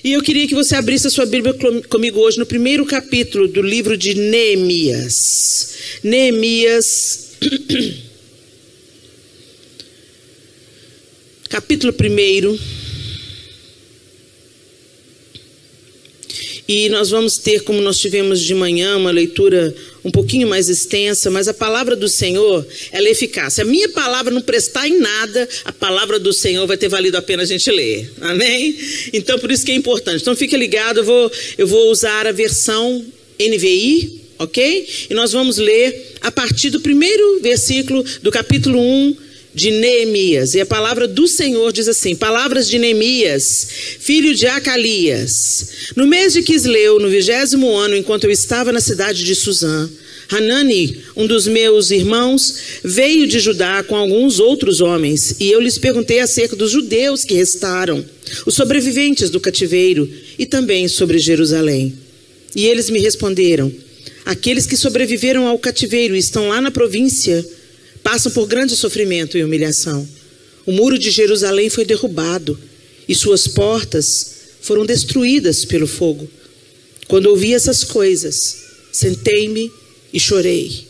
E eu queria que você abrisse a sua Bíblia comigo hoje no primeiro capítulo do livro de Neemias. Neemias, capítulo 1. E nós vamos ter, como nós tivemos de manhã, uma leitura um pouquinho mais extensa, mas a palavra do Senhor, ela é eficaz. Se a minha palavra não prestar em nada, a palavra do Senhor vai ter valido a pena a gente ler. Amém? Então, por isso que é importante. Então, fique ligado, eu vou usar a versão NVI, ok? E nós vamos ler a partir do primeiro versículo do capítulo 1 de Neemias. E a palavra do Senhor diz assim: palavras de Neemias, filho de Acalias. No mês de Quisleu, no 20º ano, enquanto eu estava na cidade de Suzã, Hanani, um dos meus irmãos, veio de Judá com alguns outros homens, e eu lhes perguntei acerca dos judeus que restaram, os sobreviventes do cativeiro, e também sobre Jerusalém. E eles me responderam: aqueles que sobreviveram ao cativeiro e estão lá na província passam por grande sofrimento e humilhação. O muro de Jerusalém foi derrubado e suas portas foram destruídas pelo fogo. Quando ouvi essas coisas, sentei-me e chorei.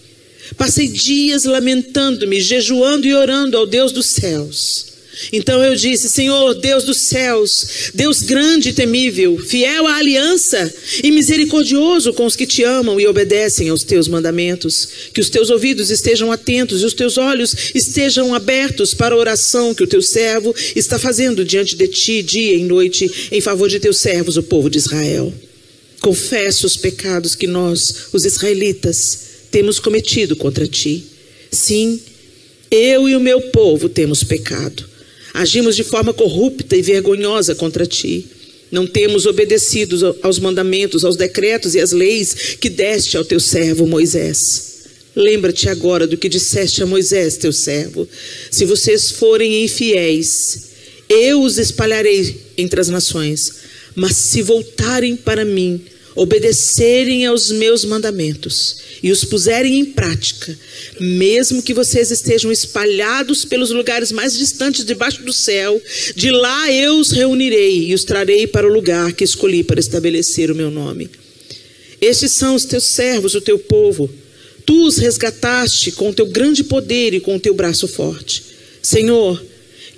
Passei dias lamentando-me, jejuando e orando ao Deus dos céus. Então eu disse: Senhor, Deus dos céus, Deus grande e temível, fiel à aliança e misericordioso com os que te amam e obedecem aos teus mandamentos, que os teus ouvidos estejam atentos e os teus olhos estejam abertos para a oração que o teu servo está fazendo diante de ti, dia e noite, em favor de teus servos, o povo de Israel. Confesso os pecados que nós, os israelitas, temos cometido contra ti. Sim, eu e o meu povo temos pecado. Agimos de forma corrupta e vergonhosa contra ti. Não temos obedecido aos mandamentos, aos decretos e às leis que deste ao teu servo Moisés. Lembra-te agora do que disseste a Moisés, teu servo. Se vocês forem infiéis, eu os espalharei entre as nações. Mas se voltarem para mim, obedecerem aos meus mandamentos e os puserem em prática, mesmo que vocês estejam espalhados pelos lugares mais distantes debaixo do céu, de lá eu os reunirei e os trarei para o lugar que escolhi para estabelecer o meu nome. Estes são os teus servos, o teu povo. Tu os resgataste com o teu grande poder e com o teu braço forte. Senhor,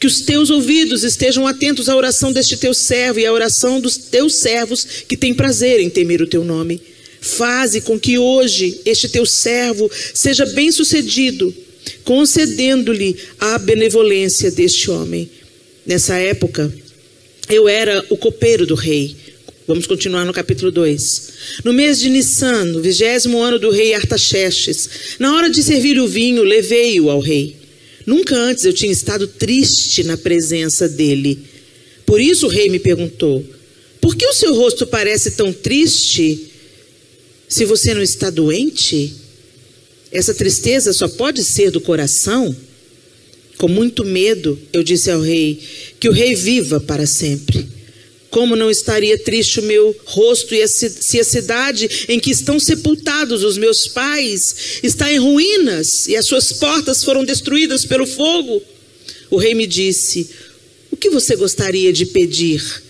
que os teus ouvidos estejam atentos à oração deste teu servo e à oração dos teus servos que têm prazer em temer o teu nome. Faze com que hoje este teu servo seja bem sucedido, concedendo-lhe a benevolência deste homem. Nessa época, eu era o copeiro do rei. Vamos continuar no capítulo 2. No mês de Nissan, no 20º ano do rei Artaxerxes, na hora de servir o vinho, levei-o ao rei. Nunca antes eu tinha estado triste na presença dele. Por isso o rei me perguntou: por que o seu rosto parece tão triste se você não está doente? Essa tristeza só pode ser do coração? Com muito medo, eu disse ao rei: que o rei viva para sempre. Como não estaria triste o meu rosto se a cidade em que estão sepultados os meus pais está em ruínas e as suas portas foram destruídas pelo fogo? O rei me disse: o que você gostaria de pedir?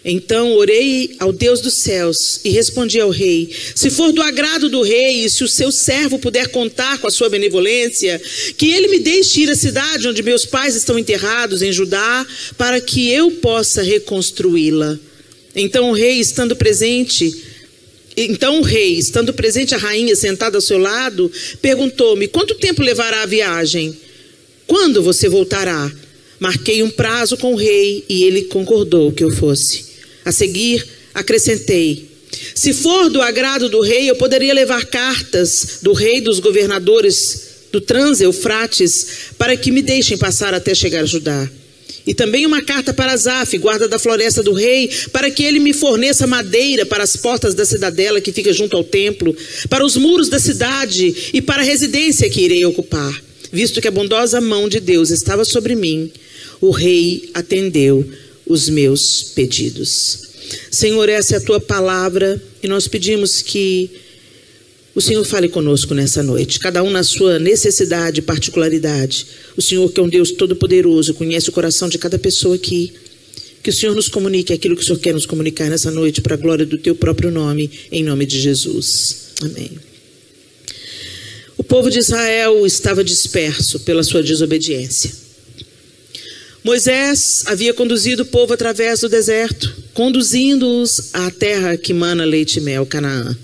Então orei ao Deus dos céus e respondi ao rei: se for do agrado do rei e se o seu servo puder contar com a sua benevolência, que ele me deixe ir à cidade onde meus pais estão enterrados em Judá, para que eu possa reconstruí-la. Então o rei, estando presente, a rainha sentada ao seu lado, perguntou-me: quanto tempo levará a viagem? Quando você voltará? Marquei um prazo com o rei e ele concordou que eu fosse. A seguir, acrescentei: se for do agrado do rei, eu poderia levar cartas do rei dos governadores do Trans-Eufrates para que me deixem passar até chegar a Judá. E também uma carta para Asaf, guarda da floresta do rei, para que ele me forneça madeira para as portas da cidadela que fica junto ao templo, para os muros da cidade e para a residência que irei ocupar. Visto que a bondosa mão de Deus estava sobre mim, o rei atendeu os meus pedidos. Senhor, essa é a tua palavra e nós pedimos que o Senhor fale conosco nessa noite, cada um na sua necessidade e particularidade. O Senhor, que é um Deus todo-poderoso, conhece o coração de cada pessoa aqui. Que o Senhor nos comunique aquilo que o Senhor quer nos comunicar nessa noite, para a glória do teu próprio nome, em nome de Jesus. Amém. O povo de Israel estava disperso pela sua desobediência. Moisés havia conduzido o povo através do deserto, conduzindo-os à terra que mana leite e mel, Canaã.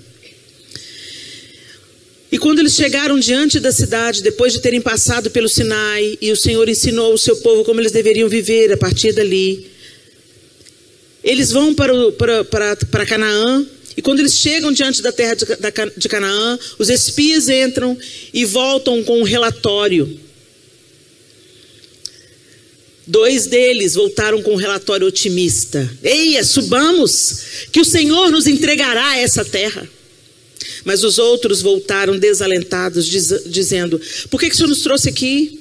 E quando eles chegaram diante da cidade, depois de terem passado pelo Sinai, e o Senhor ensinou o seu povo como eles deveriam viver a partir dali, eles vão para Canaã. E quando eles chegam diante da terra de Canaã, os espias entram e voltam com um relatório. 2 deles voltaram com um relatório otimista. Eia, subamos, que o Senhor nos entregará essa terra. Mas os outros voltaram desalentados, dizendo: por que o Senhor nos trouxe aqui?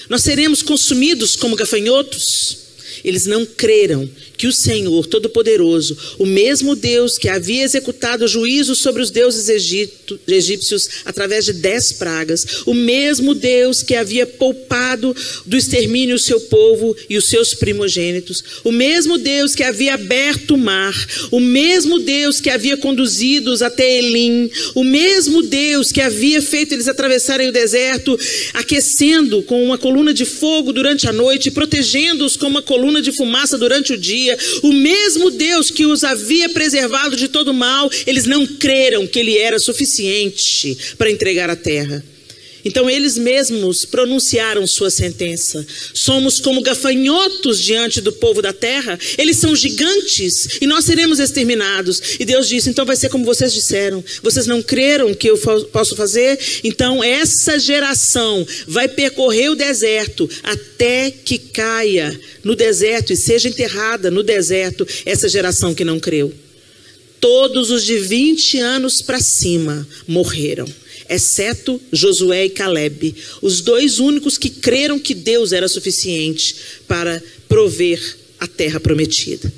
Nós seremos consumidos como gafanhotos. Eles não creram que o Senhor Todo-Poderoso, o mesmo Deus que havia executado juízo sobre os deuses egípcios através de 10 pragas, o mesmo Deus que havia poupado do extermínio o seu povo e os seus primogênitos, o mesmo Deus que havia aberto o mar, o mesmo Deus que havia conduzido-os até Elim, o mesmo Deus que havia feito eles atravessarem o deserto, aquecendo com uma coluna de fogo durante a noite, protegendo-os com uma coluna de fumaça durante o dia, o mesmo Deus que os havia preservado de todo mal, eles não creram que ele era suficiente para entregar a terra. Então eles mesmos pronunciaram sua sentença: somos como gafanhotos diante do povo da terra, eles são gigantes e nós seremos exterminados. E Deus disse: então vai ser como vocês disseram, vocês não creram que eu posso fazer? Então essa geração vai percorrer o deserto até que caia no deserto e seja enterrada no deserto essa geração que não creu. Todos os de 20 anos para cima morreram, exceto Josué e Caleb, os 2 únicos que creram que Deus era suficiente para prover a terra prometida.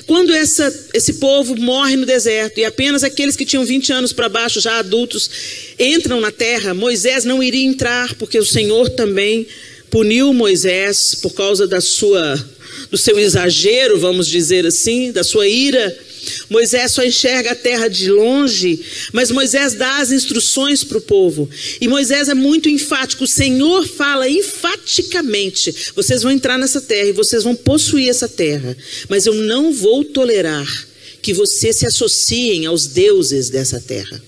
Quando esse povo morre no deserto e apenas aqueles que tinham 20 anos para baixo, já adultos, entram na terra, Moisés não iria entrar, porque o Senhor também puniu Moisés por causa do seu exagero, vamos dizer assim, da sua ira. Moisés só enxerga a terra de longe, mas Moisés dá as instruções para o povo. E Moisés é muito enfático. O Senhor fala enfaticamente: vocês vão entrar nessa terra e vocês vão possuir essa terra, mas eu não vou tolerar que vocês se associem aos deuses dessa terra.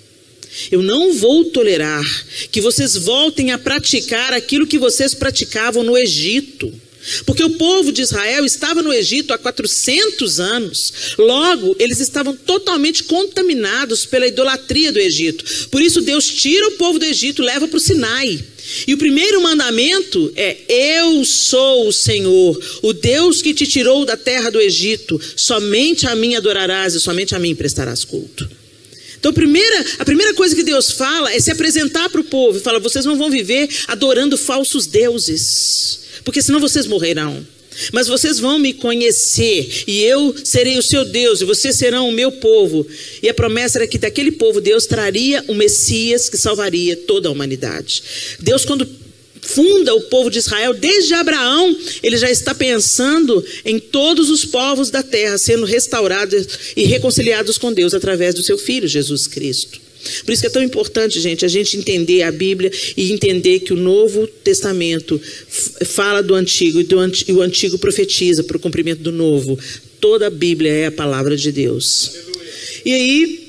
Eu não vou tolerar que vocês voltem a praticar aquilo que vocês praticavam no Egito. Porque o povo de Israel estava no Egito há 400 anos. Logo, eles estavam totalmente contaminados pela idolatria do Egito. Por isso Deus tira o povo do Egito e leva para o Sinai. E o primeiro mandamento é: eu sou o Senhor, o Deus que te tirou da terra do Egito. Somente a mim adorarás e somente a mim prestarás culto. Então a primeira coisa que Deus fala é se apresentar para o povo e fala: vocês não vão viver adorando falsos deuses, porque senão vocês morrerão. Mas vocês vão me conhecer e eu serei o seu Deus e vocês serão o meu povo. E a promessa era que daquele povo Deus traria o Messias que salvaria toda a humanidade. Deus, quando funda o povo de Israel, desde Abraão, ele já está pensando em todos os povos da terra sendo restaurados e reconciliados com Deus através do seu Filho, Jesus Cristo. Por isso que é tão importante, gente, a gente entender a Bíblia e entender que o Novo Testamento fala do Antigo e o Antigo profetiza para o cumprimento do Novo. Toda a Bíblia é a palavra de Deus. E aí,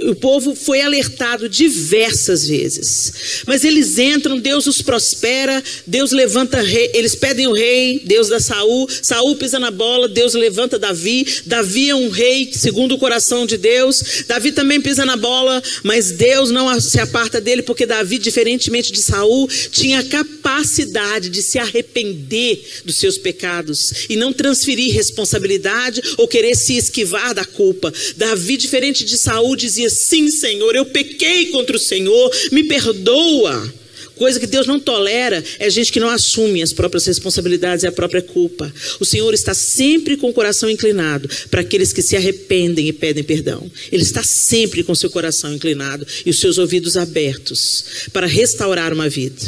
o povo foi alertado diversas vezes, mas eles entram, Deus os prospera, Deus levanta rei, eles pedem o rei, Deus dá Saul, Saul pisa na bola, Deus levanta Davi, Davi é um rei segundo o coração de Deus, Davi também pisa na bola, mas Deus não se aparta dele, porque Davi, diferentemente de Saul, tinha a capacidade de se arrepender dos seus pecados e não transferir responsabilidade ou querer se esquivar da culpa. Davi, diferente de Saul, dizia: sim, Senhor, eu pequei contra o Senhor, me perdoa. Coisa que Deus não tolera é gente que não assume as próprias responsabilidades e a própria culpa. O Senhor está sempre com o coração inclinado para aqueles que se arrependem e pedem perdão. Ele está sempre com seu coração inclinado e os seus ouvidos abertos para restaurar uma vida.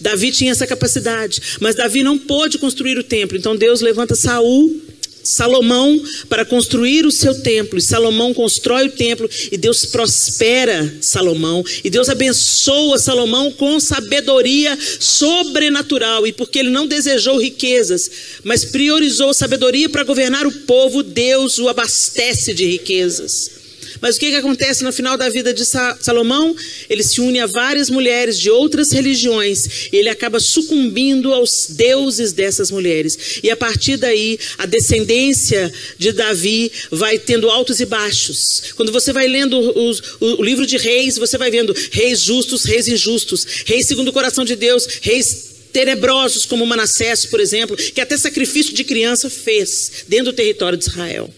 Davi tinha essa capacidade, mas Davi não pôde construir o templo. Então Deus levanta Salomão para construir o seu templo, e Salomão constrói o templo, e Deus prospera Salomão, e Deus abençoa Salomão com sabedoria sobrenatural. E porque ele não desejou riquezas, mas priorizou sabedoria para governar o povo, Deus o abastece de riquezas. Mas o que acontece no final da vida de Salomão? Ele se une a várias mulheres de outras religiões, e ele acaba sucumbindo aos deuses dessas mulheres. E a partir daí, a descendência de Davi vai tendo altos e baixos. Quando você vai lendo o livro de Reis, você vai vendo reis justos, reis injustos, reis segundo o coração de Deus, reis tenebrosos como Manassés, por exemplo, que até sacrifício de criança fez dentro do território de Israel.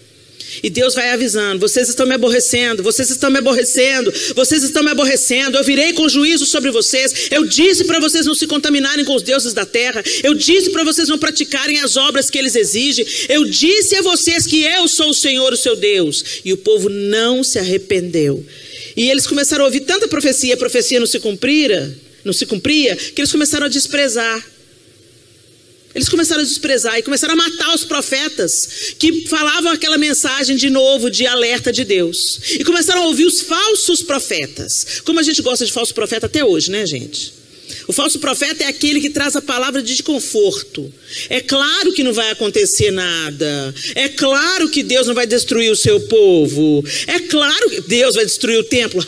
E Deus vai avisando: vocês estão me aborrecendo, vocês estão me aborrecendo, vocês estão me aborrecendo, eu virei com juízo sobre vocês. Eu disse para vocês não se contaminarem com os deuses da terra, eu disse para vocês não praticarem as obras que eles exigem, eu disse a vocês que eu sou o Senhor, o seu Deus. E o povo não se arrependeu. E eles começaram a ouvir tanta profecia, a profecia não se cumpria, que eles começaram a desprezar. Eles começaram a desprezar e começaram a matar os profetas que falavam aquela mensagem de novo, de alerta de Deus. E começaram a ouvir os falsos profetas. Como a gente gosta de falso profeta até hoje, né, gente? O falso profeta é aquele que traz a palavra de conforto. É claro que não vai acontecer nada. É claro que Deus não vai destruir o seu povo. É claro que Deus vai destruir o templo.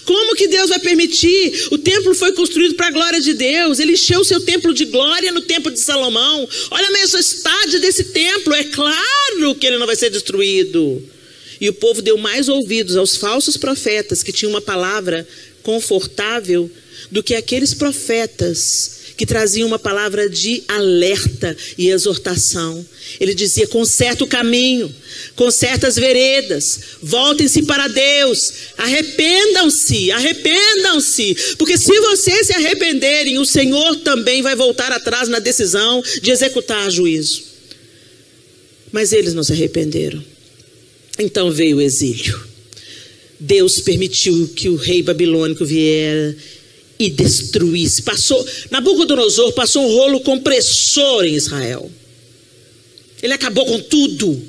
Como que Deus vai permitir? O templo foi construído para a glória de Deus. Ele encheu o seu templo de glória no templo de Salomão. Olha a majestade desse templo. É claro que ele não vai ser destruído. E o povo deu mais ouvidos aos falsos profetas que tinham uma palavra confortável do que aqueles profetas que traziam uma palavra de alerta e exortação. Ele dizia: conserta o caminho, conserta as veredas, voltem-se para Deus, arrependam-se, porque se vocês se arrependerem, o Senhor também vai voltar atrás na decisão de executar juízo. Mas eles não se arrependeram. Então veio o exílio. Deus permitiu que o rei babilônico viera e destruísse. Nabucodonosor passou um rolo compressor em Israel. Ele acabou com tudo.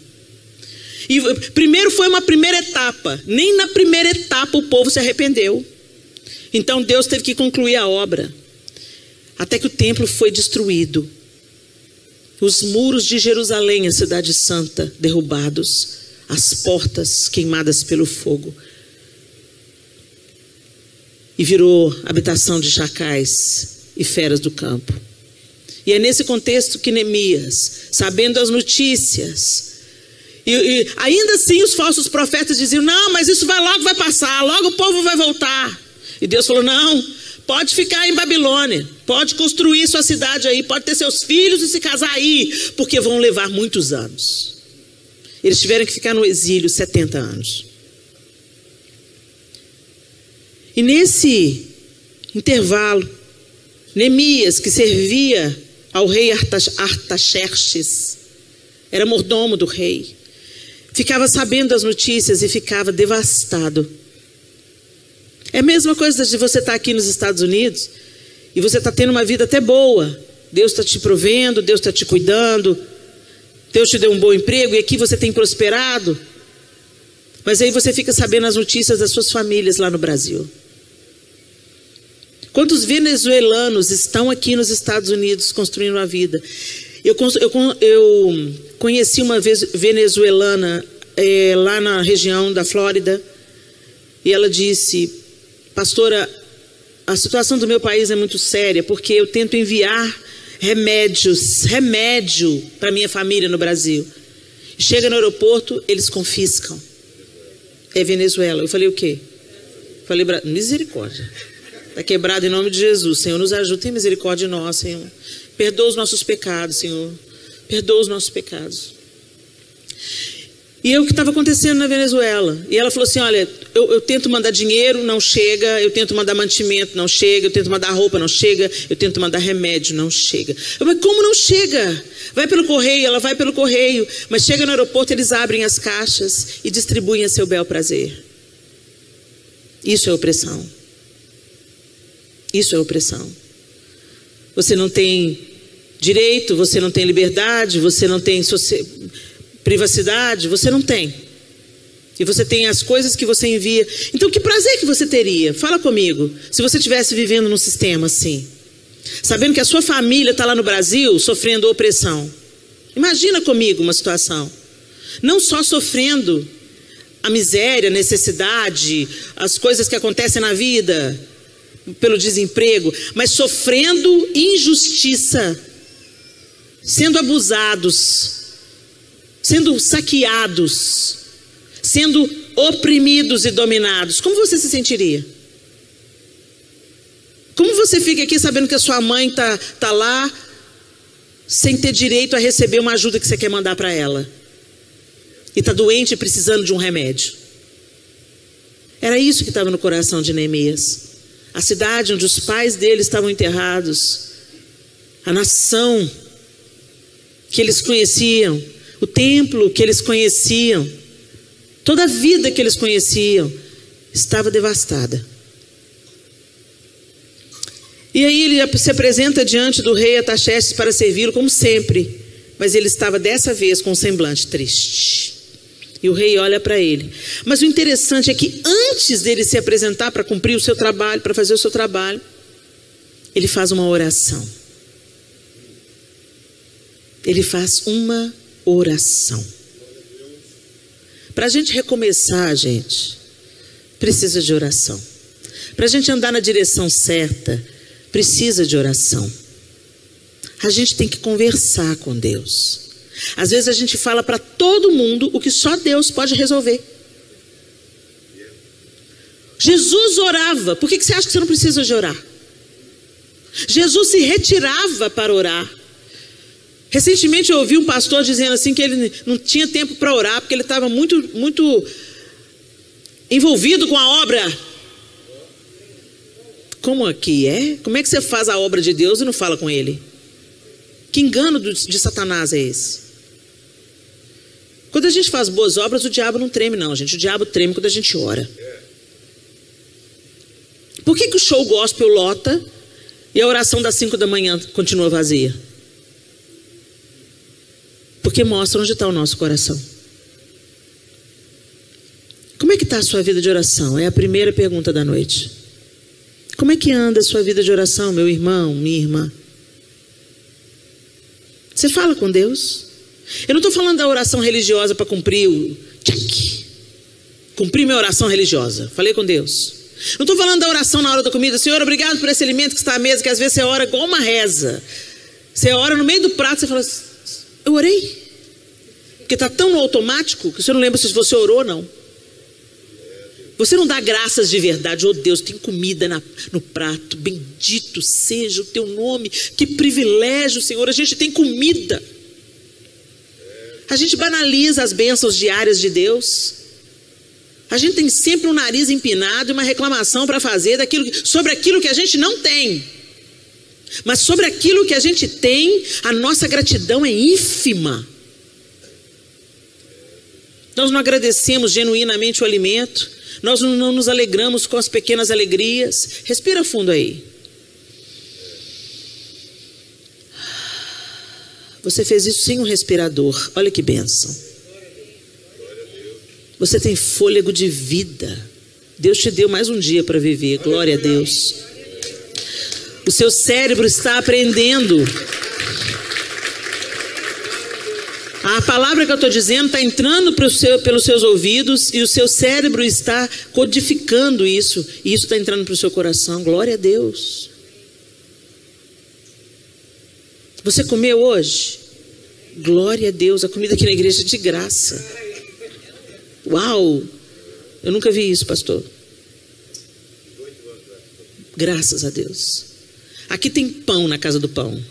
E primeiro foi uma primeira etapa. Nem na primeira etapa o povo se arrependeu. Então Deus teve que concluir a obra. Até que o templo foi destruído. Os muros de Jerusalém, a cidade santa, derrubados. As portas queimadas pelo fogo. E virou habitação de chacais e feras do campo. E é nesse contexto que Neemias, sabendo as notícias, e ainda assim os falsos profetas diziam: não, mas isso logo vai passar, logo o povo vai voltar. E Deus falou: não, pode ficar em Babilônia, pode construir sua cidade aí, pode ter seus filhos e se casar aí, porque vão levar muitos anos. Eles tiveram que ficar no exílio 70 anos. E nesse intervalo, Neemias, que servia ao rei Artaxerxes, era mordomo do rei, ficava sabendo das notícias e ficava devastado. É a mesma coisa de você estar aqui nos Estados Unidos e você está tendo uma vida até boa. Deus está te provendo, Deus está te cuidando, Deus te deu um bom emprego e aqui você tem prosperado. Mas aí você fica sabendo as notícias das suas famílias lá no Brasil. Quantos venezuelanos estão aqui nos Estados Unidos construindo uma vida? Eu conheci uma vez venezuelana lá na região da Flórida. E ela disse: pastora, a situação do meu país é muito séria, porque eu tento enviar remédio para minha família no Brasil. Chega no aeroporto, eles confiscam. É Venezuela. Eu falei: o quê? Falei: misericórdia. Está quebrado em nome de Jesus. Senhor, nos ajude, tem misericórdia de nós, Senhor. Perdoa os nossos pecados, Senhor. Perdoa os nossos pecados. E é o que estava acontecendo na Venezuela. E ela falou assim, olha, eu tento mandar dinheiro, não chega. Eu tento mandar mantimento, não chega. Eu tento mandar roupa, não chega. Eu tento mandar remédio, não chega. Mas como não chega? Vai pelo correio, ela vai pelo correio. Mas chega no aeroporto, eles abrem as caixas e distribuem a seu bel prazer. Isso é opressão. Isso é opressão. Você não tem direito, você não tem liberdade, você não tem privacidade, você não tem. E você tem as coisas que você envia. Então que prazer que você teria? Fala comigo. Se você estivesse vivendo num sistema assim, sabendo que a sua família está lá no Brasil sofrendo opressão. Imagina comigo uma situação. Não só sofrendo a miséria, a necessidade, as coisas que acontecem na vida, pelo desemprego, mas sofrendo injustiça, sendo abusados, sendo saqueados, sendo oprimidos e dominados. Como você se sentiria? Como você fica aqui sabendo que a sua mãe tá lá sem ter direito a receber uma ajuda que você quer mandar para ela? E está doente e precisando de um remédio. Era isso que estava no coração de Neemias. A cidade onde os pais dele estavam enterrados, a nação que eles conheciam, o templo que eles conheciam, toda a vida que eles conheciam, estava devastada. E aí ele se apresenta diante do rei Artaxerxes para servi-lo como sempre, mas ele estava dessa vez com um semblante triste. E o rei olha para ele. Mas o interessante é que antes dele se apresentar para cumprir o seu trabalho, para fazer o seu trabalho, ele faz uma oração. Ele faz uma oração. Para a gente recomeçar, gente, precisa de oração. Para a gente andar na direção certa, precisa de oração. A gente tem que conversar com Deus. Às vezes a gente fala para todo mundo o que só Deus pode resolver. Jesus orava. Por que você acha que você não precisa de orar? Jesus se retirava para orar. Recentemente eu ouvi um pastor dizendo assim que ele não tinha tempo para orar porque ele estava muito envolvido com a obra. Como aqui é? Como é que você faz a obra de Deus e não fala com Ele? Que engano de Satanás é esse? Quando a gente faz boas obras, o diabo não treme não, gente. O diabo treme quando a gente ora. Por que o show gospel lota e a oração das 5 da manhã continua vazia? Porque mostra onde está o nosso coração. Como é que está a sua vida de oração? É a primeira pergunta da noite. Como é que anda a sua vida de oração, meu irmão, minha irmã? Você fala com Deus? Eu não estou falando da oração religiosa para cumprir o check. Cumprir minha oração religiosa. Falei com Deus. Não estou falando da oração na hora da comida. Senhor, obrigado por esse alimento que está à mesa, que às vezes você ora igual uma reza. Você ora no meio do prato, você fala, eu orei? Porque está tão no automático que você não lembra se você orou ou não. Você não dá graças de verdade. Oh Deus, tem comida no prato. Bendito seja o teu nome. Que privilégio, Senhor. A gente tem comida. A gente banaliza as bênçãos diárias de Deus. A gente tem sempre um nariz empinado e uma reclamação para fazer sobre aquilo que a gente não tem. Mas sobre aquilo que a gente tem, a nossa gratidão é ínfima. Nós não agradecemos genuinamente o alimento. Nós não nos alegramos com as pequenas alegrias. Respira fundo aí. Você fez isso sem um respirador. Olha que bênção. Você tem fôlego de vida. Deus te deu mais um dia para viver. Glória a Deus. O seu cérebro está aprendendo. A palavra que eu estou dizendo está entrando pelos seus ouvidos e o seu cérebro está codificando isso. E isso está entrando para o seu coração. Glória a Deus. Você comeu hoje? Glória a Deus. A comida aqui na igreja é de graça. Uau! Eu nunca vi isso, pastor. Graças a Deus. Aqui tem pão na casa do pão.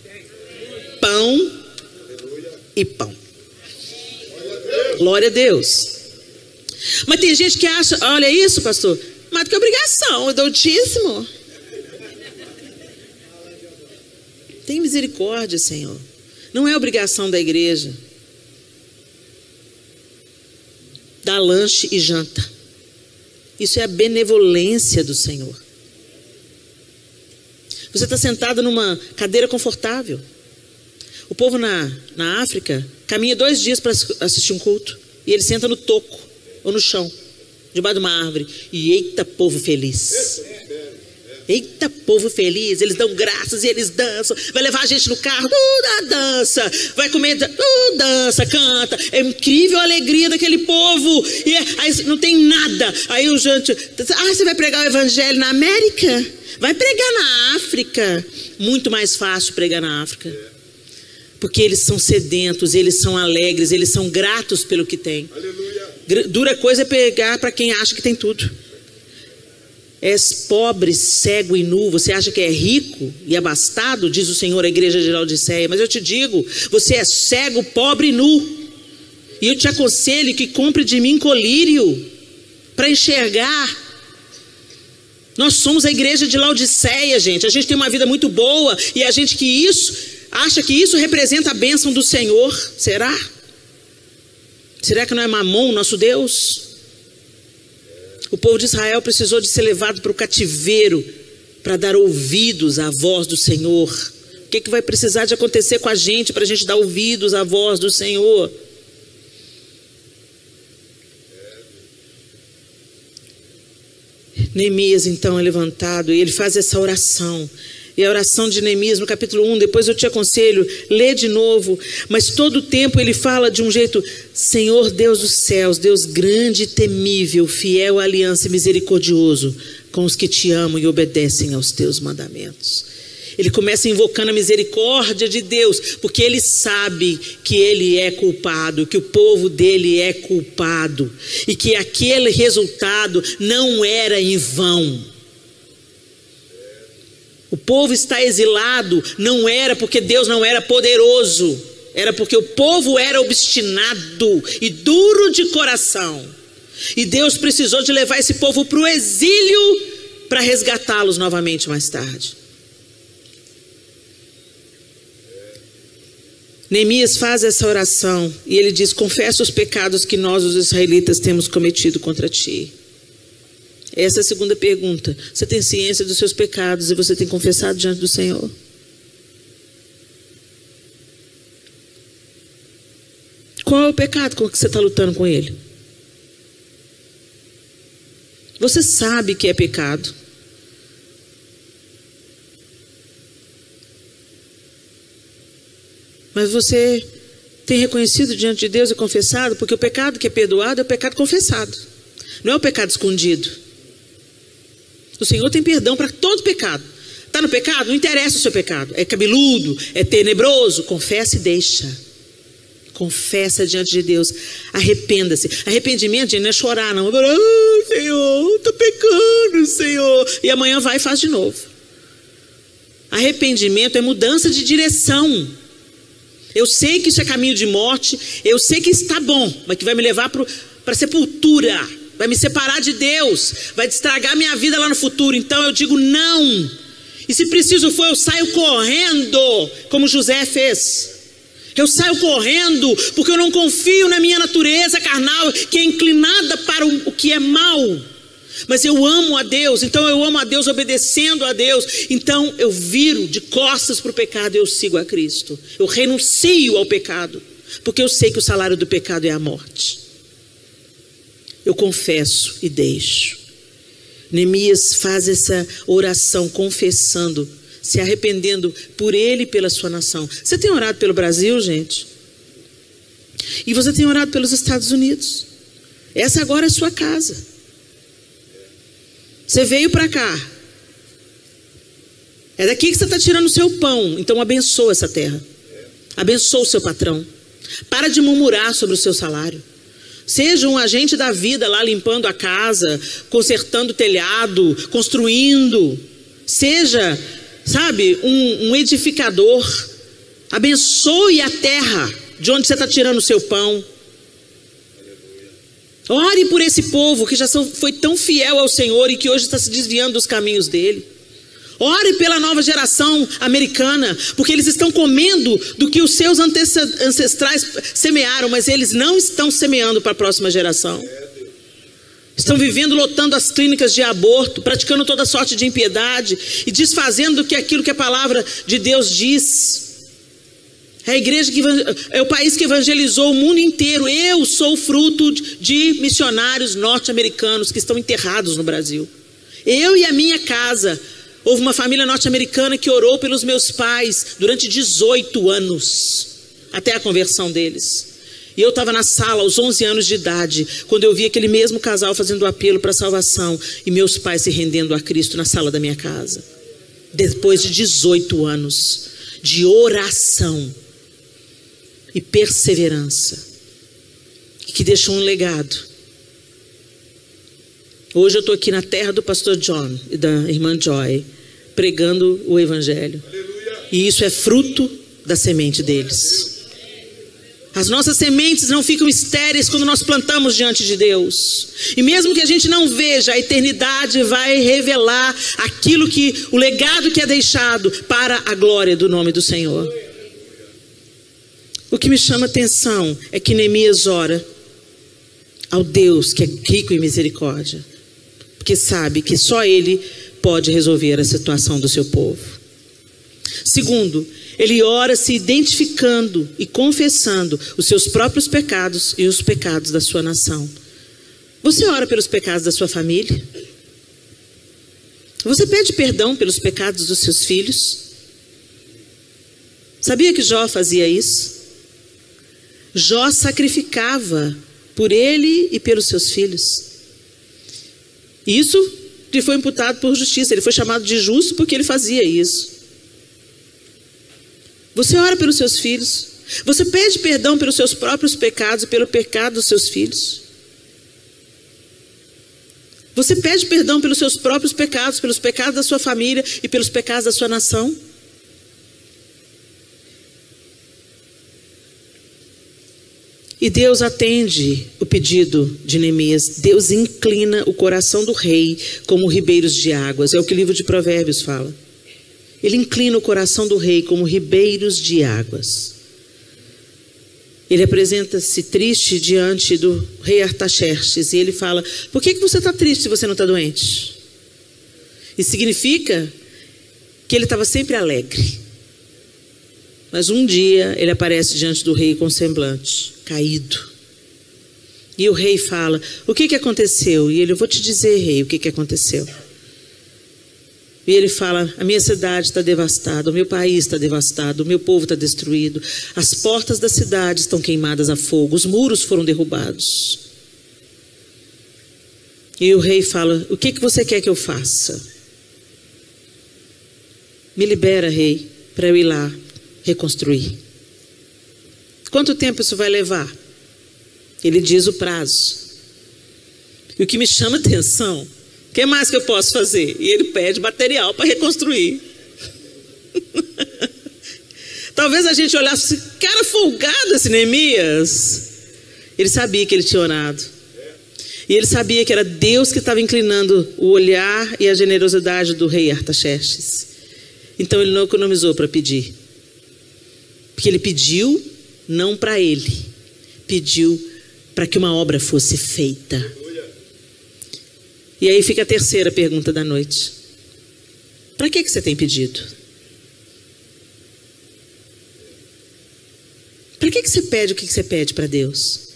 Pão e pão. Glória a Deus. Mas tem gente que acha, olha isso, pastor, mais do que obrigação, eu dou o dízimo. Tem misericórdia, Senhor. Não é obrigação da igreja. Dá lanche e janta. Isso é a benevolência do Senhor. Você está sentado numa cadeira confortável. O povo na África caminha 2 dias para assistir um culto. E ele senta no toco ou no chão, debaixo de uma árvore. E eita povo feliz. Eita povo feliz. Eles dão graças e eles dançam. Vai levar a gente no carro, dança. Vai comer, dança, canta. É incrível a alegria daquele povo. E aí não tem nada. Aí o gente, você vai pregar o evangelho na América? Vai pregar na África. Muito mais fácil pregar na África. Porque eles são sedentos, eles são alegres, eles são gratos pelo que têm. Aleluia. Dura coisa é pegar para quem acha que tem tudo. És pobre, cego e nu. Você acha que é rico e abastado? Diz o Senhor à igreja de Laodiceia. Mas eu te digo, você é cego, pobre e nu. E eu te aconselho que compre de mim colírio para enxergar. Nós somos a igreja de Laodiceia, gente. A gente tem uma vida muito boa e a gente acha que isso representa a bênção do Senhor. Será? Será que não é Mamon, nosso Deus? O povo de Israel precisou de ser levado para o cativeiro para dar ouvidos à voz do Senhor. O que vai precisar de acontecer com a gente para a gente dar ouvidos à voz do Senhor? Neemias então é levantado e ele faz essa oração. E a oração de Neemias no capítulo 1, depois eu te aconselho, lê de novo. Mas todo o tempo ele fala de um jeito: Senhor Deus dos céus, Deus grande e temível, fiel à aliança e misericordioso com os que te amam e obedecem aos teus mandamentos. Ele começa invocando a misericórdia de Deus, porque ele sabe que ele é culpado, que o povo dele é culpado, e que aquele resultado não era em vão. O povo está exilado, não era porque Deus não era poderoso, era porque o povo era obstinado e duro de coração. E Deus precisou de levar esse povo para o exílio para resgatá-los novamente mais tarde. Neemias faz essa oração e ele diz: confessa os pecados que nós, os israelitas, temos cometido contra ti. Essa é a segunda pergunta. Você tem ciência dos seus pecados e você tem confessado diante do Senhor? Qual é o pecado com que você está lutando com ele? Você sabe que é pecado. Mas você tem reconhecido diante de Deus e confessado? Porque o pecado que é perdoado é o pecado confessado. Não é o pecado escondido. O Senhor tem perdão para todo pecado. Está no pecado? Não interessa o seu pecado. É cabeludo, é tenebroso. Confessa e deixa. Confessa diante de Deus. Arrependa-se. Arrependimento, gente, não é chorar, não. Senhor, estou pecando, Senhor. E amanhã vai e faz de novo. Arrependimento é mudança de direção. Eu sei que isso é caminho de morte. Eu sei que está bom, mas que vai me levar para a sepultura. Vai me separar de Deus, vai estragar minha vida lá no futuro. Então eu digo não. E se preciso for, eu saio correndo, como José fez. Eu saio correndo, porque eu não confio na minha natureza carnal, que é inclinada para o que é mal. Mas eu amo a Deus, então eu amo a Deus obedecendo a Deus. Então eu viro de costas para o pecado e eu sigo a Cristo. Eu renuncio ao pecado, porque eu sei que o salário do pecado é a morte. Eu confesso e deixo. Neemias faz essa oração confessando, se arrependendo por ele e pela sua nação. Você tem orado pelo Brasil, gente? E você tem orado pelos Estados Unidos. Essa agora é a sua casa. Você veio para cá. É daqui que você está tirando o seu pão. Então abençoa essa terra. Abençoa o seu patrão. Para de murmurar sobre o seu salário. Seja um agente da vida lá limpando a casa, consertando o telhado, construindo. Seja, sabe, um edificador. Abençoe a terra de onde você está tirando o seu pão. Ore por esse povo que já foi tão fiel ao Senhor e que hoje está se desviando dos caminhos dele. Ore pela nova geração americana, porque eles estão comendo do que os seus ancestrais semearam, mas eles não estão semeando para a próxima geração. Estão vivendo, lotando as clínicas de aborto, praticando toda sorte de impiedade e desfazendo aquilo que a palavra de Deus diz. É a igreja é o país que evangelizou o mundo inteiro. Eu sou fruto de missionários norte-americanos que estão enterrados no Brasil. Eu e a minha casa. Houve uma família norte-americana que orou pelos meus pais durante 18 anos, até a conversão deles. E eu estava na sala aos 11 anos de idade, quando eu vi aquele mesmo casal fazendo o apelo para a salvação e meus pais se rendendo a Cristo na sala da minha casa. Depois de 18 anos de oração e perseverança, que deixou um legado. Hoje eu estou aqui na terra do pastor John e da irmã Joy, pregando o evangelho. Aleluia. E isso é fruto da semente deles. As nossas sementes não ficam estéreis quando nós plantamos diante de Deus. E mesmo que a gente não veja, a eternidade vai revelar aquilo que, o legado que é deixado para a glória do nome do Senhor. O que me chama a atenção é que Neemias ora ao Deus que é rico em misericórdia, porque sabe que só Ele pode resolver a situação do seu povo. Segundo, ele ora se identificando e confessando os seus próprios pecados e os pecados da sua nação. Você ora pelos pecados da sua família? Você pede perdão pelos pecados dos seus filhos? Sabia que Jó fazia isso? Jó sacrificava por ele e pelos seus filhos. Isso lhe foi imputado por justiça. Ele foi chamado de justo porque ele fazia isso. Você ora pelos seus filhos? Você pede perdão pelos seus próprios pecados e pelo pecado dos seus filhos? Você pede perdão pelos seus próprios pecados, pelos pecados da sua família e pelos pecados da sua nação? E Deus atende o pedido de Neemias. Deus inclina o coração do rei como ribeiros de águas. É o que o livro de Provérbios fala. Ele inclina o coração do rei como ribeiros de águas. Ele apresenta-se triste diante do rei Artaxerxes. E ele fala: por que você está triste se você não está doente? Isso significa que ele estava sempre alegre. Mas um dia ele aparece diante do rei com semblante caído. E o rei fala: o que aconteceu? E ele: eu vou te dizer, rei, o que aconteceu. E ele fala: a minha cidade está devastada, o meu país está devastado, o meu povo está destruído, as portas da cidade estão queimadas a fogo, os muros foram derrubados. E o rei fala: o que você quer que eu faça? Me libera, rei, para eu ir lá reconstruir. Quanto tempo isso vai levar? Ele diz o prazo. E o que me chama a atenção: o que mais que eu posso fazer? E ele pede material para reconstruir. Talvez a gente olhasse assim: cara folgado esse Neemias. Ele sabia que ele tinha orado. E ele sabia que era Deus que estava inclinando o olhar e a generosidade do rei Artaxerxes. Então ele não economizou para pedir. Porque ele pediu não para ele, pediu para que uma obra fosse feita. E aí fica a terceira pergunta da noite: para que você tem pedido? Para que você pede o que você pede para Deus?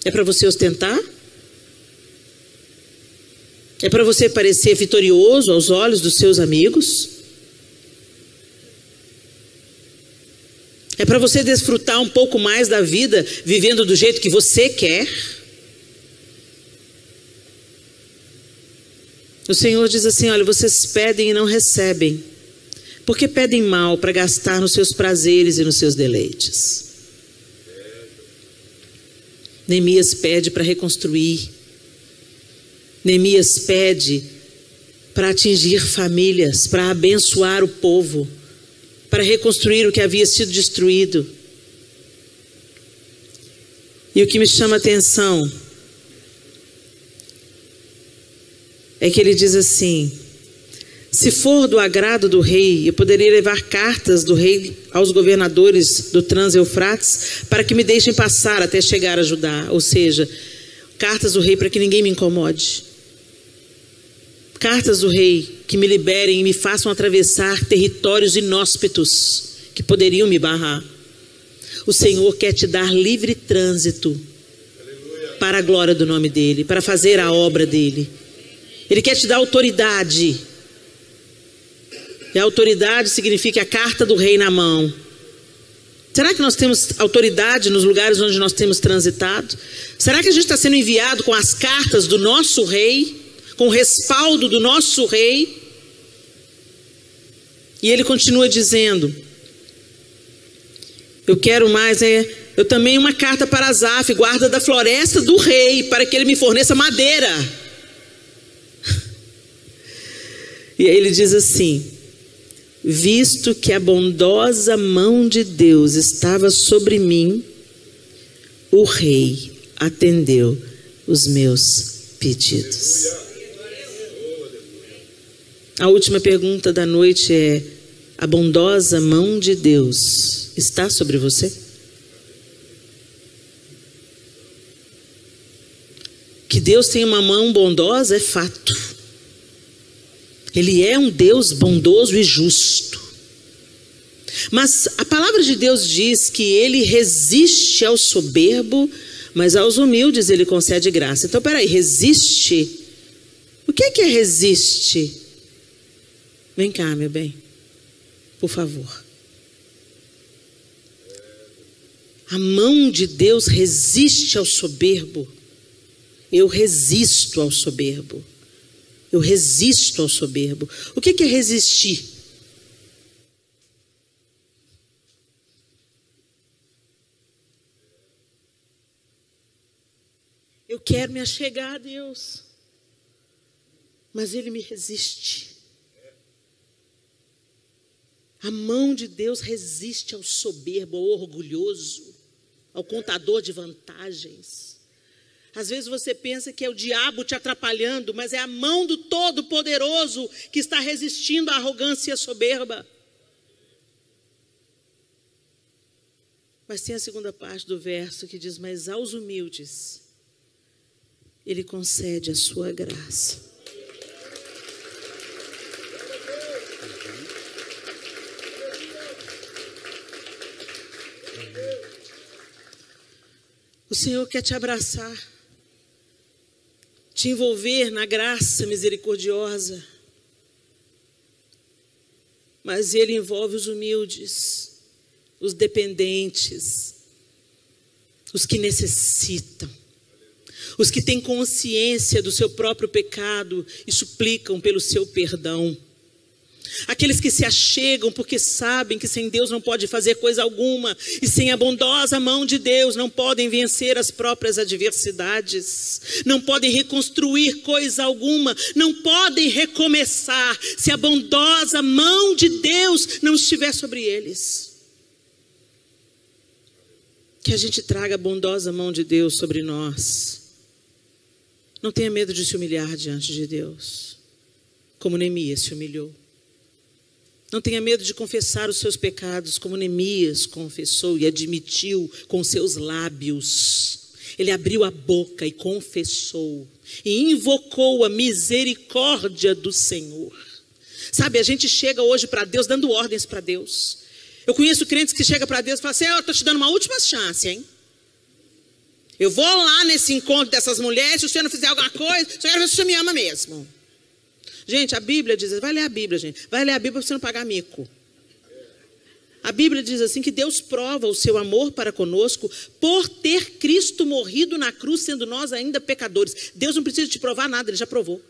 É para você ostentar? É para você parecer vitorioso aos olhos dos seus amigos? É para você desfrutar um pouco mais da vida, vivendo do jeito que você quer? O Senhor diz assim: olha, vocês pedem e não recebem, porque pedem mal para gastar nos seus prazeres e nos seus deleites. Neemias pede para reconstruir. Neemias pede para atingir famílias, para abençoar o povo, para reconstruir o que havia sido destruído. E o que me chama a atenção é que ele diz assim: se for do agrado do rei, eu poderia levar cartas do rei aos governadores do Trans-Eufrates para que me deixem passar até chegar a Judá. Ou seja, cartas do rei para que ninguém me incomode. Cartas do rei que me liberem e me façam atravessar territórios inóspitos que poderiam me barrar. O Senhor quer te dar livre trânsito para a glória do nome dEle, para fazer a obra dEle. Ele quer te dar autoridade. E a autoridade significa a carta do rei na mão. Será que nós temos autoridade nos lugares onde nós temos transitado? Será que a gente está sendo enviado com as cartas do nosso rei? Com o respaldo do nosso rei? E ele continua dizendo: eu quero mais, eu também uma carta para Asaf, guarda da floresta do rei, para que ele me forneça madeira. E aí ele diz assim: visto que a bondosa mão de Deus estava sobre mim, o rei atendeu os meus pedidos. A última pergunta da noite é: a bondosa mão de Deus está sobre você? Que Deus tem uma mão bondosa é fato. Ele é um Deus bondoso e justo. Mas a palavra de Deus diz que Ele resiste ao soberbo, mas aos humildes Ele concede graça. Então, peraí, resiste? O que é resiste? Vem cá, meu bem, por favor. A mão de Deus resiste ao soberbo. Eu resisto ao soberbo. Eu resisto ao soberbo. O que é resistir? Eu quero me achegar a Deus, mas Ele me resiste. A mão de Deus resiste ao soberbo, ao orgulhoso, ao contador de vantagens. Às vezes você pensa que é o diabo te atrapalhando, mas é a mão do Todo-Poderoso que está resistindo à arrogância e à soberba. Mas tem a segunda parte do verso que diz: mas aos humildes Ele concede a sua graça. O Senhor quer te abraçar, te envolver na graça misericordiosa, mas Ele envolve os humildes, os dependentes, os que necessitam, os que têm consciência do seu próprio pecado e suplicam pelo seu perdão. Aqueles que se achegam porque sabem que sem Deus não pode fazer coisa alguma, e sem a bondosa mão de Deus não podem vencer as próprias adversidades, não podem reconstruir coisa alguma, não podem recomeçar se a bondosa mão de Deus não estiver sobre eles. Que a gente traga a bondosa mão de Deus sobre nós. Não tenha medo de se humilhar diante de Deus, como Neemias se humilhou. Não tenha medo de confessar os seus pecados, como Neemias confessou e admitiu com seus lábios. Ele abriu a boca e confessou, e invocou a misericórdia do Senhor. Sabe, a gente chega hoje para Deus dando ordens para Deus. Eu conheço crentes que chegam para Deus e falam assim: eu estou te dando uma última chance, hein? Eu vou lá nesse encontro dessas mulheres, se você não fizer alguma coisa, só quero ver se você me ama mesmo. Gente, a Bíblia diz, vai ler a Bíblia, gente. Vai ler a Bíblia para você não pagar mico. A Bíblia diz assim que Deus prova o seu amor para conosco por ter Cristo morrido na cruz, sendo nós ainda pecadores. Deus não precisa te provar nada, Ele já provou.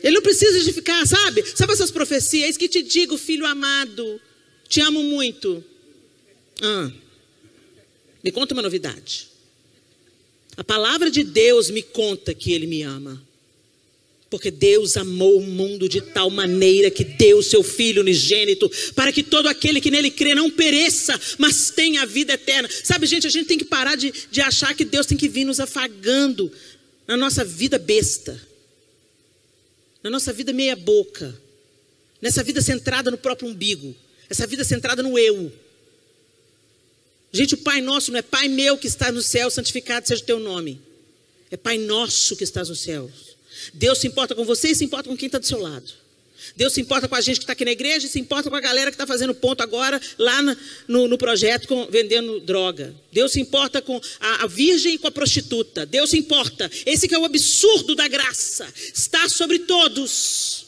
Ele não precisa de ficar, sabe essas profecias? Eis que te digo, filho amado, te amo muito. Me conta uma novidade. A palavra de Deus me conta que Ele me ama. Porque Deus amou o mundo de tal maneira que deu o seu Filho unigênito, para que todo aquele que nele crê não pereça, mas tenha a vida eterna. Sabe, gente, a gente tem que parar de achar que Deus tem que vir nos afagando. na nossa vida besta, na nossa vida meia boca, nessa vida centrada no próprio umbigo, essa vida centrada no eu. Gente, o Pai Nosso não é Pai meu que está no céu, santificado seja o teu nome. É Pai Nosso que estás nos céus. Deus se importa com você e se importa com quem está do seu lado. Deus se importa com a gente que está aqui na igreja e se importa com a galera que está fazendo ponto agora lá no projeto vendendo droga. Deus se importa com a virgem e com a prostituta. Deus se importa. Esse que é o absurdo da graça. Está sobre todos.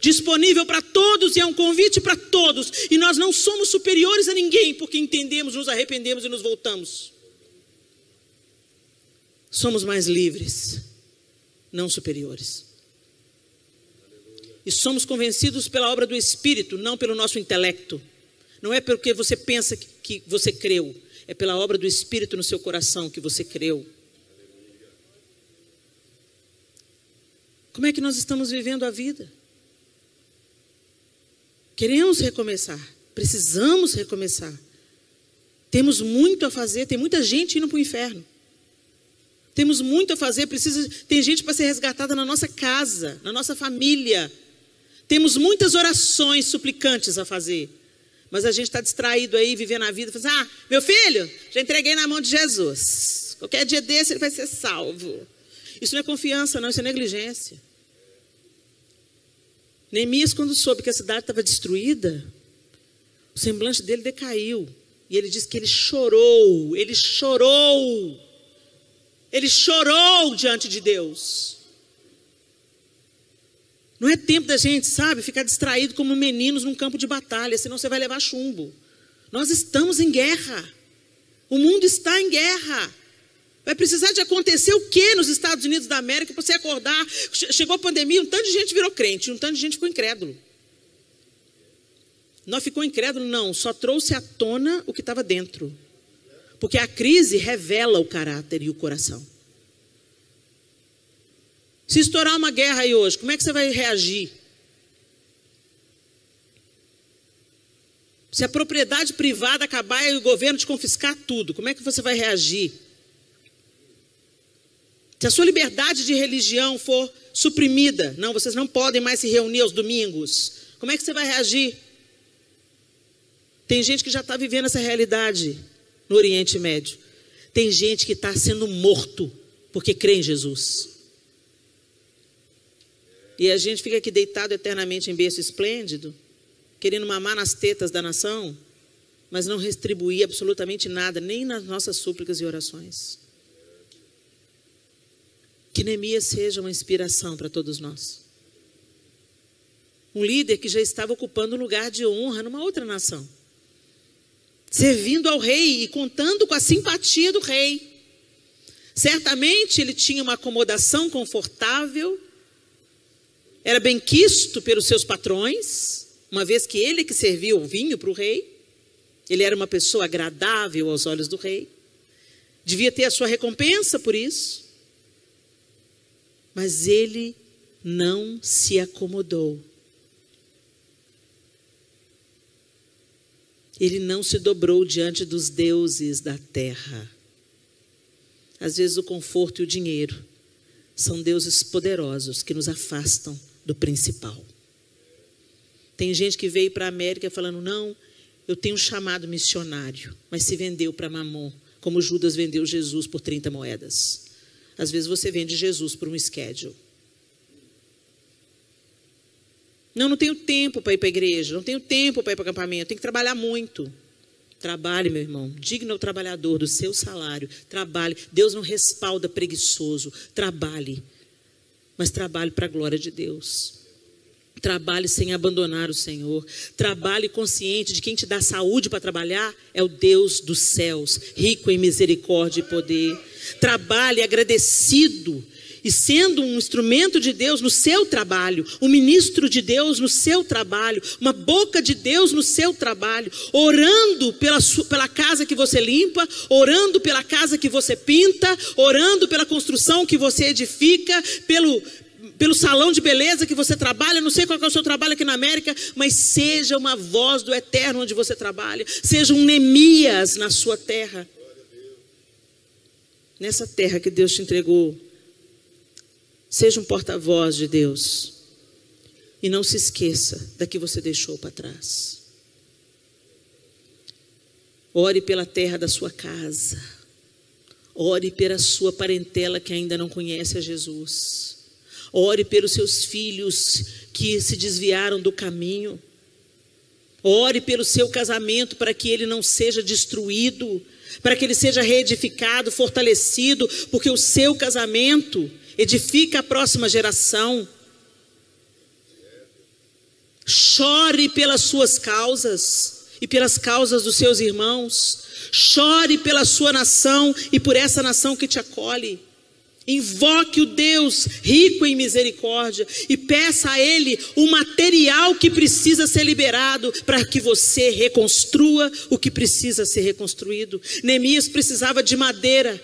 Disponível para todos e é um convite para todos. E nós não somos superiores a ninguém porque entendemos, nos arrependemos e nos voltamos. Somos mais livres, não superiores. E somos convencidos pela obra do Espírito, não pelo nosso intelecto. Não é porque você pensa que você creu. É pela obra do Espírito no seu coração que você creu. Como é que nós estamos vivendo a vida? Queremos recomeçar. Precisamos recomeçar. Temos muito a fazer. Tem muita gente indo para o inferno. Temos muito a fazer. Tem gente para ser resgatada na nossa casa, na nossa família. Temos muitas orações suplicantes a fazer. Mas a gente está distraído aí, vivendo a vida. Fala, meu filho, já entreguei na mão de Jesus. Qualquer dia desse ele vai ser salvo. Isso não é confiança, não. Isso é negligência. Neemias, quando soube que a cidade estava destruída, o semblante dele decaiu. E ele disse que ele chorou. Ele chorou. Ele chorou diante de Deus. Não é tempo da gente, sabe, ficar distraído como meninos num campo de batalha, senão você vai levar chumbo. Nós estamos em guerra. O mundo está em guerra. Vai precisar de acontecer o que nos Estados Unidos da América para você acordar? Chegou a pandemia, um tanto de gente virou crente, um tanto de gente ficou incrédulo. Não ficou incrédulo, não, só trouxe à tona o que estava dentro. Porque a crise revela o caráter e o coração. Se estourar uma guerra aí hoje, como é que você vai reagir? Se a propriedade privada acabar e o governo te confiscar tudo, como é que você vai reagir? Se a sua liberdade de religião for suprimida, não, vocês não podem mais se reunir aos domingos, como é que você vai reagir? Tem gente que já está vivendo essa realidade no Oriente Médio. Tem gente que está sendo morto porque crê em Jesus. E a gente fica aqui deitado eternamente em berço esplêndido, querendo mamar nas tetas da nação, mas não retribuir absolutamente nada, nem nas nossas súplicas e orações. Que Neemias seja uma inspiração para todos nós. Um líder que já estava ocupando um lugar de honra numa outra nação, servindo ao rei e contando com a simpatia do rei. Certamente ele tinha uma acomodação confortável, era benquisto pelos seus patrões, uma vez que ele que servia o vinho para o rei. Ele era uma pessoa agradável aos olhos do rei. Devia ter a sua recompensa por isso. Mas ele não se acomodou. Ele não se dobrou diante dos deuses da terra. Às vezes o conforto e o dinheiro são deuses poderosos que nos afastam do principal. Tem gente que veio para a América falando, não, eu tenho um chamado missionário, mas se vendeu para Mamon, como Judas vendeu Jesus por 30 moedas. Às vezes você vende Jesus por um schedule. Não tenho tempo para ir para a igreja, não tenho tempo para ir para o acampamento, tenho que trabalhar muito. Trabalhe, meu irmão, digno ao trabalhador do seu salário, trabalhe. Deus não respalda preguiçoso, trabalhe, mas trabalhe para a glória de Deus. Trabalhe sem abandonar o Senhor, trabalhe consciente de quem te dá saúde para trabalhar é o Deus dos céus, rico em misericórdia e poder. Trabalhe agradecido e sendo um instrumento de Deus no seu trabalho, um ministro de Deus no seu trabalho, uma boca de Deus no seu trabalho, orando pela casa que você limpa, orando pela casa que você pinta, orando pela construção que você edifica, pelo salão de beleza que você trabalha. Não sei qual é o seu trabalho aqui na América, mas seja uma voz do eterno onde você trabalha, seja um Neemias na sua terra. Nessa terra que Deus te entregou Seja um porta-voz de Deus. E não se esqueça da que você deixou para trás. Ore pela terra da sua casa. Ore pela sua parentela que ainda não conhece a Jesus. Ore pelos seus filhos que se desviaram do caminho. Ore pelo seu casamento para que ele não seja destruído, para que ele seja reedificado, fortalecido, porque o seu casamento edifica a próxima geração. Chore pelas suas causas e pelas causas dos seus irmãos. Chore pela sua nação e por essa nação que te acolhe. Invoque o Deus rico em misericórdia e peça a Ele o material que precisa ser liberado para que você reconstrua o que precisa ser reconstruído. Neemias precisava de madeira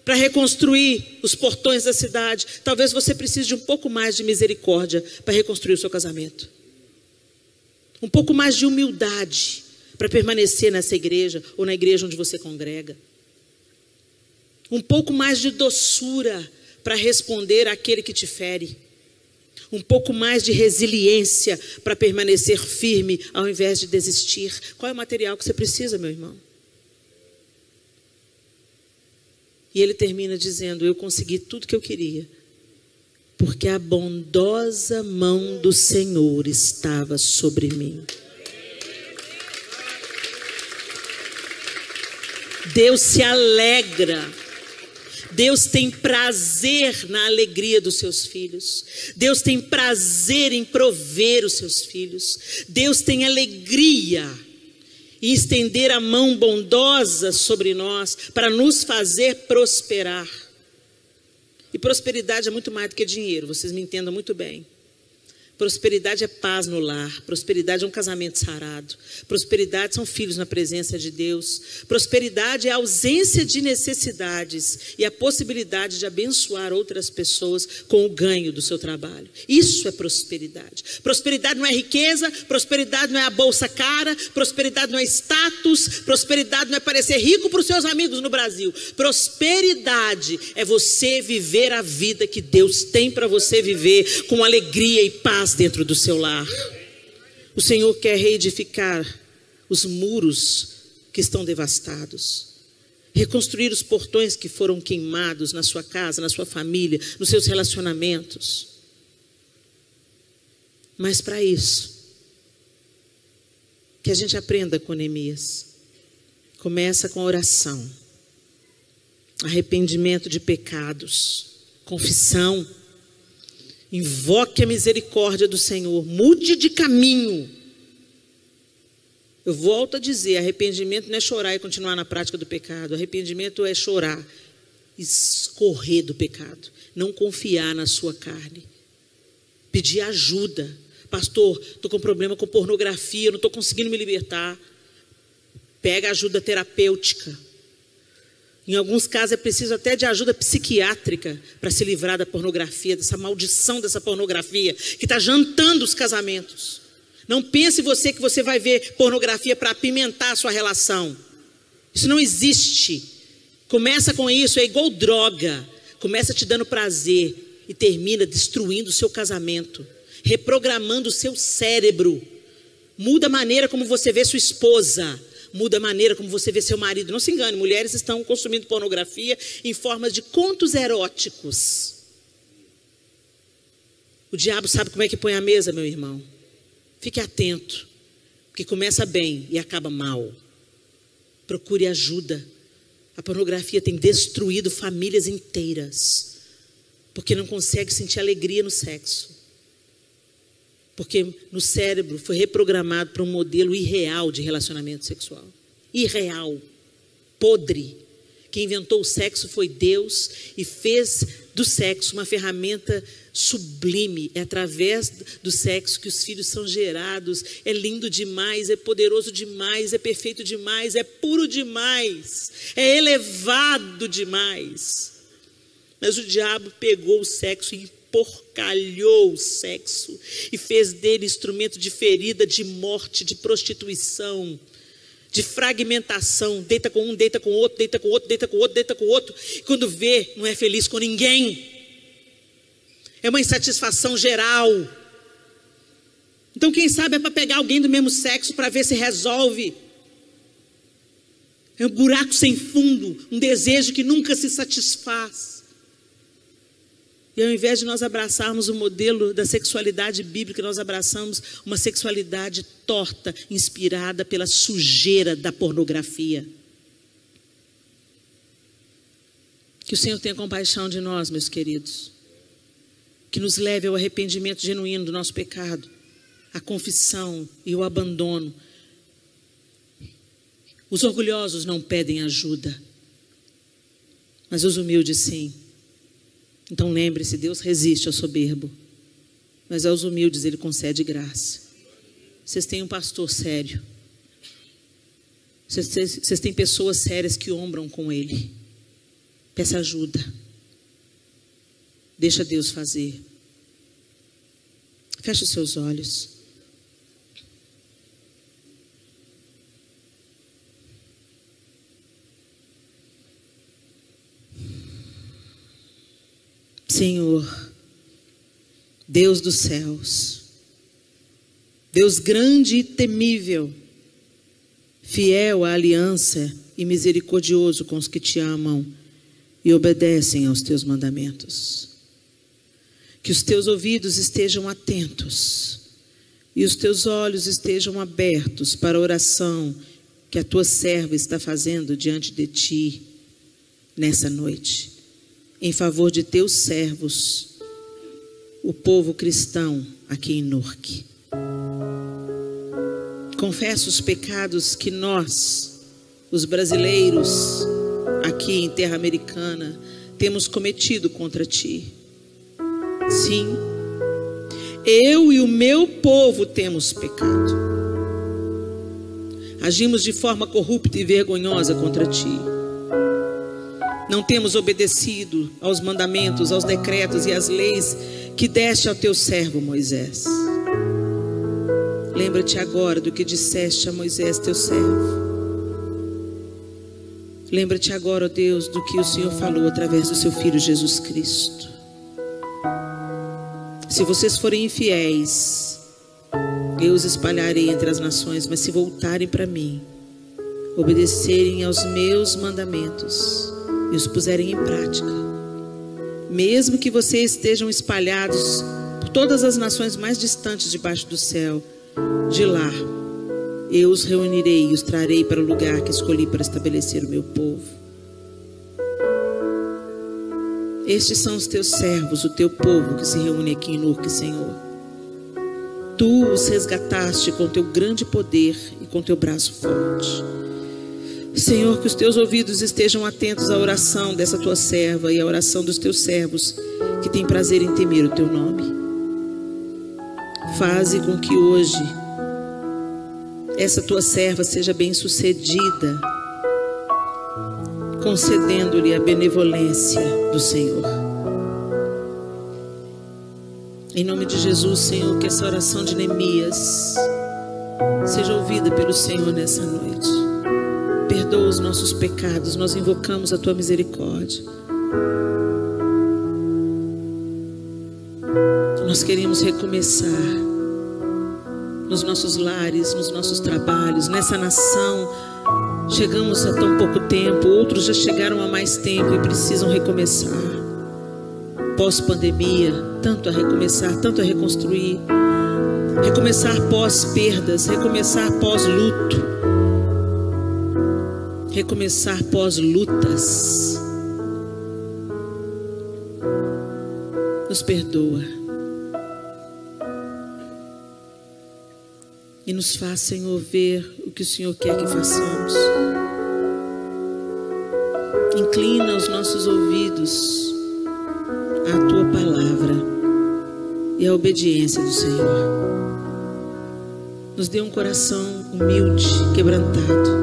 para reconstruir os portões da cidade. Talvez você precise de um pouco mais de misericórdia para reconstruir o seu casamento. Um pouco mais de humildade para permanecer nessa igreja ou na igreja onde você congrega. Um pouco mais de doçura para responder àquele que te fere. Um pouco mais de resiliência para permanecer firme ao invés de desistir. Qual é o material que você precisa, meu irmão? E ele termina dizendo: eu consegui tudo que eu queria, porque a bondosa mão do Senhor estava sobre mim. Deus se alegra. Deus tem prazer na alegria dos seus filhos. Deus tem prazer em prover os seus filhos. Deus tem alegria em estender a mão bondosa sobre nós para nos fazer prosperar. E prosperidade é muito mais do que dinheiro, vocês me entendam muito bem. Prosperidade é paz no lar. Prosperidade é um casamento sarado. Prosperidade são filhos na presença de Deus. Prosperidade é a ausência de necessidades e a possibilidade de abençoar outras pessoas com o ganho do seu trabalho. Isso é prosperidade. Prosperidade não é riqueza. Prosperidade não é a bolsa cara. Prosperidade não é status. Prosperidade não é parecer rico para os seus amigos no Brasil. Prosperidade é você viver a vida que Deus tem para você viver com alegria e paz dentro do seu lar. O Senhor quer reedificar os muros que estão devastados, reconstruir os portões que foram queimados na sua casa, na sua família, nos seus relacionamentos. Mas para isso, que a gente aprenda com Neemias. Começa com a oração, arrependimento de pecados, confissão. Invoque a misericórdia do Senhor. Mude de caminho. Eu volto a dizer, arrependimento não é chorar e continuar na prática do pecado. Arrependimento é chorar, escorrer do pecado. Não confiar na sua carne. Pedir ajuda. Pastor, estou com problema com pornografia, não estou conseguindo me libertar. Pega ajuda terapêutica. Em alguns casos é preciso até de ajuda psiquiátrica para se livrar da pornografia, dessa maldição dessa pornografia que está jantando os casamentos. Não pense você que você vai ver pornografia para apimentar a sua relação. Isso não existe. Começa com isso, é igual droga. Começa te dando prazer e termina destruindo o seu casamento, reprogramando o seu cérebro. Muda a maneira como você vê sua esposa. Muda a maneira como você vê seu marido. Não se engane, mulheres estão consumindo pornografia em formas de contos eróticos. O diabo sabe como é que põe a mesa, meu irmão. Fique atento, porque começa bem e acaba mal. Procure ajuda. A pornografia tem destruído famílias inteiras, porque não consegue sentir alegria no sexo. Porque no cérebro foi reprogramado para um modelo irreal de relacionamento sexual. Irreal. Podre. Quem inventou o sexo foi Deus e fez do sexo uma ferramenta sublime. É através do sexo que os filhos são gerados. É lindo demais, é poderoso demais, é perfeito demais, é puro demais, é elevado demais. Mas o diabo pegou o sexo e porcalhou o sexo e fez dele instrumento de ferida, de morte, de prostituição, de fragmentação. Deita com um, deita com o outro, deita com o outro, deita com o outro, deita com o outro. E quando vê, não é feliz com ninguém. É uma insatisfação geral. Então, quem sabe é para pegar alguém do mesmo sexo para ver se resolve. É um buraco sem fundo, um desejo que nunca se satisfaz. E ao invés de nós abraçarmos o modelo da sexualidade bíblica, nós abraçamos uma sexualidade torta, inspirada pela sujeira da pornografia. Que o Senhor tenha compaixão de nós, meus queridos. Que nos leve ao arrependimento genuíno do nosso pecado, a confissão e o abandono. Os orgulhosos não pedem ajuda, mas os humildes sim. Então lembre-se, Deus resiste ao soberbo, mas aos humildes Ele concede graça. Vocês têm um pastor sério. Vocês têm pessoas sérias que ombram com Ele. Peça ajuda. Deixa Deus fazer. Feche os seus olhos. Senhor, Deus dos céus, Deus grande e temível, fiel à aliança e misericordioso com os que te amam e obedecem aos teus mandamentos. Que os teus ouvidos estejam atentos e os teus olhos estejam abertos para a oração que a tua serva está fazendo diante de ti nessa noite, em favor de teus servos, o povo cristão aqui em Norque. Confesso os pecados que nós, os brasileiros aqui em terra americana, temos cometido contra ti. Sim, eu e o meu povo temos pecado. Agimos de forma corrupta e vergonhosa contra ti. Não temos obedecido aos mandamentos, aos decretos e às leis que deste ao teu servo Moisés. Lembra-te agora do que disseste a Moisés, teu servo. Lembra-te agora, ó Deus, do que o Senhor falou através do seu Filho Jesus Cristo. Se vocês forem infiéis, eu os espalharei entre as nações, mas se voltarem para mim, obedecerem aos meus mandamentos e os puserem em prática, mesmo que vocês estejam espalhados por todas as nações mais distantes debaixo do céu, de lá eu os reunirei e os trarei para o lugar que escolhi para estabelecer o meu povo. Estes são os teus servos, o teu povo que se reúne aqui em Norque, Senhor. Tu os resgataste com teu grande poder e com teu braço forte. Senhor, que os teus ouvidos estejam atentos à oração dessa tua serva e à oração dos teus servos que têm prazer em temer o teu nome. Faze com que hoje essa tua serva seja bem-sucedida, concedendo-lhe a benevolência do Senhor. Em nome de Jesus, Senhor, que essa oração de Neemias seja ouvida pelo Senhor nessa noite. Perdoa os nossos pecados, nós invocamos a tua misericórdia. Nós queremos recomeçar nos nossos lares, nos nossos trabalhos, nessa nação. Chegamos há tão pouco tempo, outros já chegaram há mais tempo e precisam recomeçar. Pós-pandemia, tanto a recomeçar, tanto a reconstruir. Recomeçar pós-perdas, recomeçar pós-luto. Recomeçar pós-lutas. Nos perdoa. E nos faz, Senhor, ver o que o Senhor quer que façamos. Inclina os nossos ouvidos à tua palavra e à obediência do Senhor. Nos dê um coração humilde, quebrantado.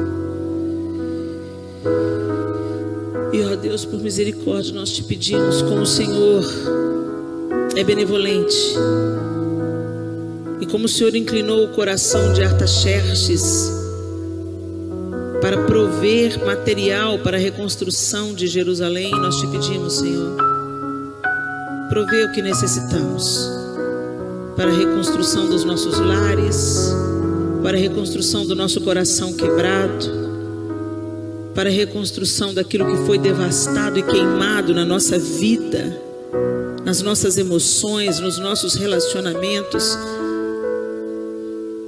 E, ó Deus, por misericórdia, nós te pedimos, como o Senhor é benevolente, e como o Senhor inclinou o coração de Artaxerxes para prover material para a reconstrução de Jerusalém, nós te pedimos, Senhor, provê o que necessitamos para a reconstrução dos nossos lares, para a reconstrução do nosso coração quebrado, para a reconstrução daquilo que foi devastado e queimado na nossa vida, nas nossas emoções, nos nossos relacionamentos.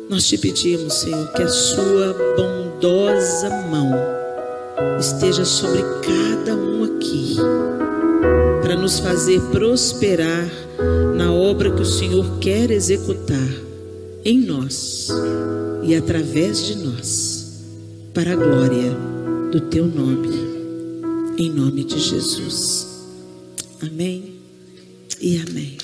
Nós te pedimos, Senhor, que a sua bondosa mão esteja sobre cada um aqui, para nos fazer prosperar na obra que o Senhor quer executar em nós e através de nós, para a glória do teu nome, em nome de Jesus. Amém e amém.